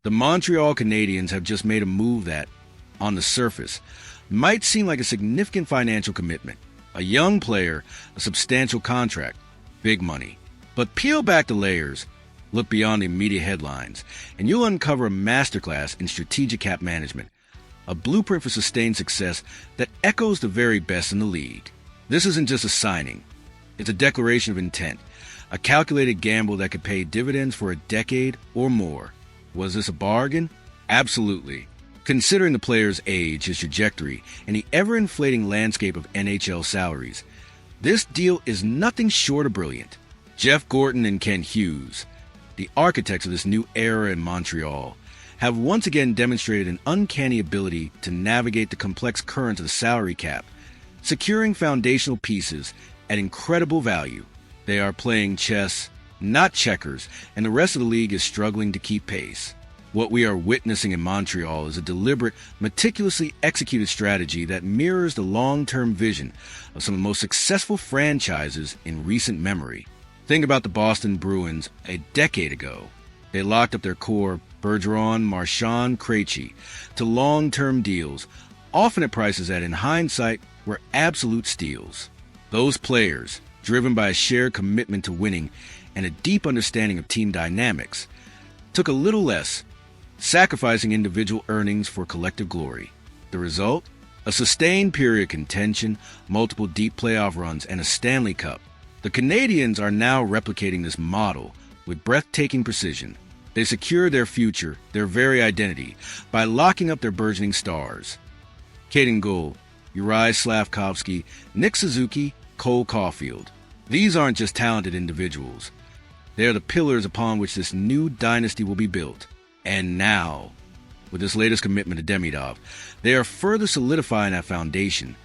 The Montreal Canadiens have just made a move that, on the surface, might seem like a significant financial commitment. A young player, a substantial contract, big money. But peel back the layers, look beyond the immediate headlines, and you'll uncover a masterclass in strategic cap management, a blueprint for sustained success that echoes the very best in the league. This isn't just a signing. It's a declaration of intent, a calculated gamble that could pay dividends for a decade or more. Was this a bargain? Absolutely. Considering the player's age, his trajectory, and the ever-inflating landscape of NHL salaries, this deal is nothing short of brilliant. Jeff Gorton and Ken Hughes, the architects of this new era in Montreal, have once again demonstrated an uncanny ability to navigate the complex currents of the salary cap, securing foundational pieces at incredible value. They are playing chess, not checkers, and the rest of the league is struggling to keep pace. What we are witnessing in Montreal is a deliberate, meticulously executed strategy that mirrors the long-term vision of some of the most successful franchises in recent memory. Think about the Boston Bruins a decade ago. They locked up their core, Bergeron, Marchand, Krejci, to long-term deals, often at prices that, in hindsight, were absolute steals. Those players, driven by a shared commitment to winning and a deep understanding of team dynamics, took a little less, sacrificing individual earnings for collective glory. The result? A sustained period of contention, multiple deep playoff runs, and a Stanley Cup. The Canadiens are now replicating this model with breathtaking precision. They secure their future, their very identity, by locking up their burgeoning stars. Caden Gould, Uri Slavkovsky, Nick Suzuki, Cole Caulfield. These aren't just talented individuals. They are the pillars upon which this new dynasty will be built. And now, with this latest commitment to Demidov, they are further solidifying that foundation,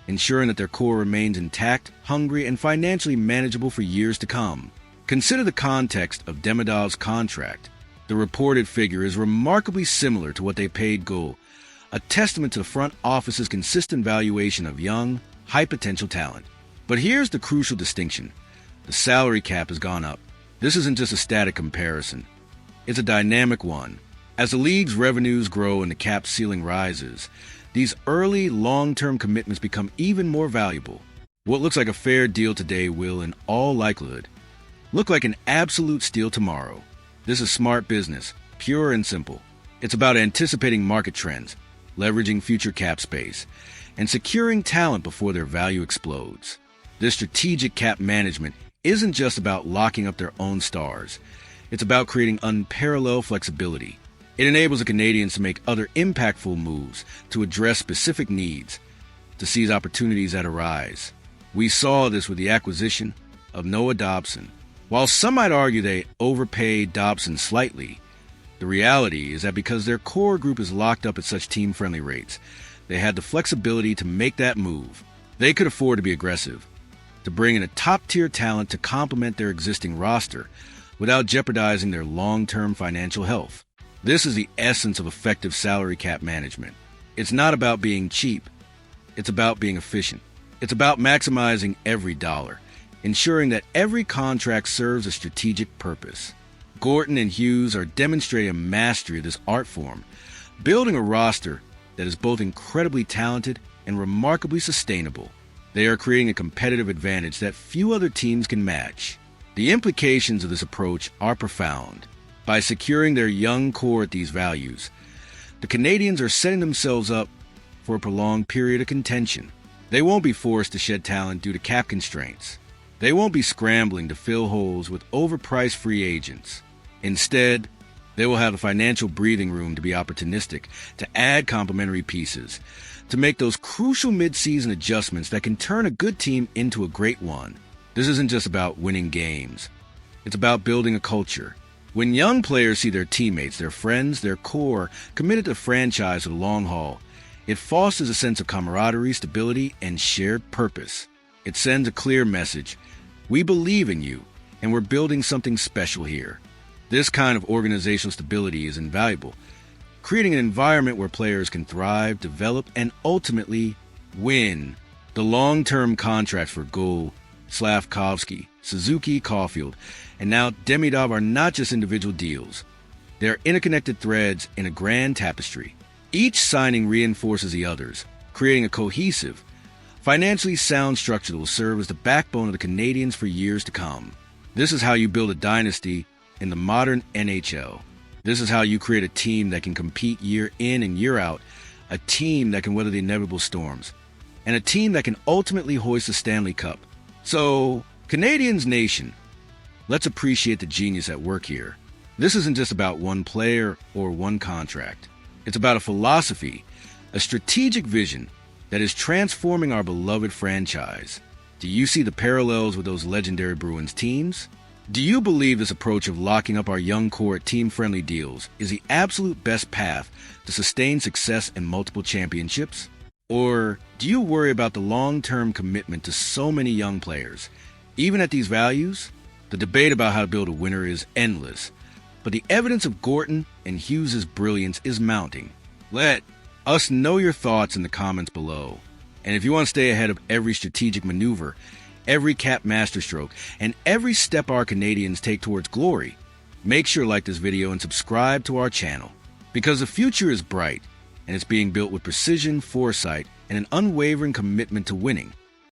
ensuring that their core remains intact, hungry, and financially manageable for years to come. Consider the context of Demidov's contract. The reported figure is remarkably similar to what they paid Gould, a testament to the front office's consistent valuation of young, high-potential talent. But here's the crucial distinction. The salary cap has gone up. This isn't just a static comparison. It's a dynamic one. As the league's revenues grow and the cap ceiling rises, these early, long-term commitments become even more valuable. What looks like a fair deal today will, in all likelihood, look like an absolute steal tomorrow. This is smart business, pure and simple. It's about anticipating market trends, leveraging future cap space, and securing talent before their value explodes. This strategic cap management isn't just about locking up their own stars. It's about creating unparalleled flexibility. It enables the Canadiens to make other impactful moves, to address specific needs, to seize opportunities that arise. We saw this with the acquisition of Noah Dobson. While some might argue they overpaid Dobson slightly, the reality is that because their core group is locked up at such team-friendly rates, they had the flexibility to make that move. They could afford to be aggressive, to bring in a top-tier talent to complement their existing roster without jeopardizing their long-term financial health. This is the essence of effective salary cap management. It's not about being cheap. It's about being efficient. It's about maximizing every dollar, ensuring that every contract serves a strategic purpose. Gorton and Hughes are demonstrating a mastery of this art form, building a roster that is both incredibly talented and remarkably sustainable. They are creating a competitive advantage that few other teams can match. The implications of this approach are profound. By securing their young core at these values, the Canadiens are setting themselves up for a prolonged period of contention. They won't be forced to shed talent due to cap constraints. They won't be scrambling to fill holes with overpriced free agents. Instead, they will have the financial breathing room to be opportunistic, to add complementary pieces, to make those crucial mid-season adjustments that can turn a good team into a great one. This isn't just about winning games. It's about building a culture. When young players see their teammates, their friends, their core committed to the franchise for the long haul, it fosters a sense of camaraderie, stability, and shared purpose. It sends a clear message. We believe in you, and we're building something special here. This kind of organizational stability is invaluable, creating an environment where players can thrive, develop, and ultimately win. The long-term contracts for Gould, Slavkovsky, Suzuki, Caulfield, and now Demidov are not just individual deals. They are interconnected threads in a grand tapestry. Each signing reinforces the others, creating a cohesive, financially sound structure that will serve as the backbone of the Canadiens for years to come. This is how you build a dynasty in the modern NHL. This is how you create a team that can compete year in and year out, a team that can weather the inevitable storms, and a team that can ultimately hoist the Stanley Cup. So, Canadiens Nation, let's appreciate the genius at work here. This isn't just about one player or one contract. It's about a philosophy, a strategic vision that is transforming our beloved franchise. Do you see the parallels with those legendary Bruins teams? Do you believe this approach of locking up our young core at team-friendly deals is the absolute best path to sustain success and multiple championships? Or do you worry about the long-term commitment to so many young players? Even at these values, the debate about how to build a winner is endless, but the evidence of Gorton and Hughes' brilliance is mounting. Let us know your thoughts in the comments below. And if you want to stay ahead of every strategic maneuver, every cap masterstroke, and every step our Canadiens take towards glory, make sure to like this video and subscribe to our channel. Because the future is bright, and it's being built with precision, foresight, and an unwavering commitment to winning.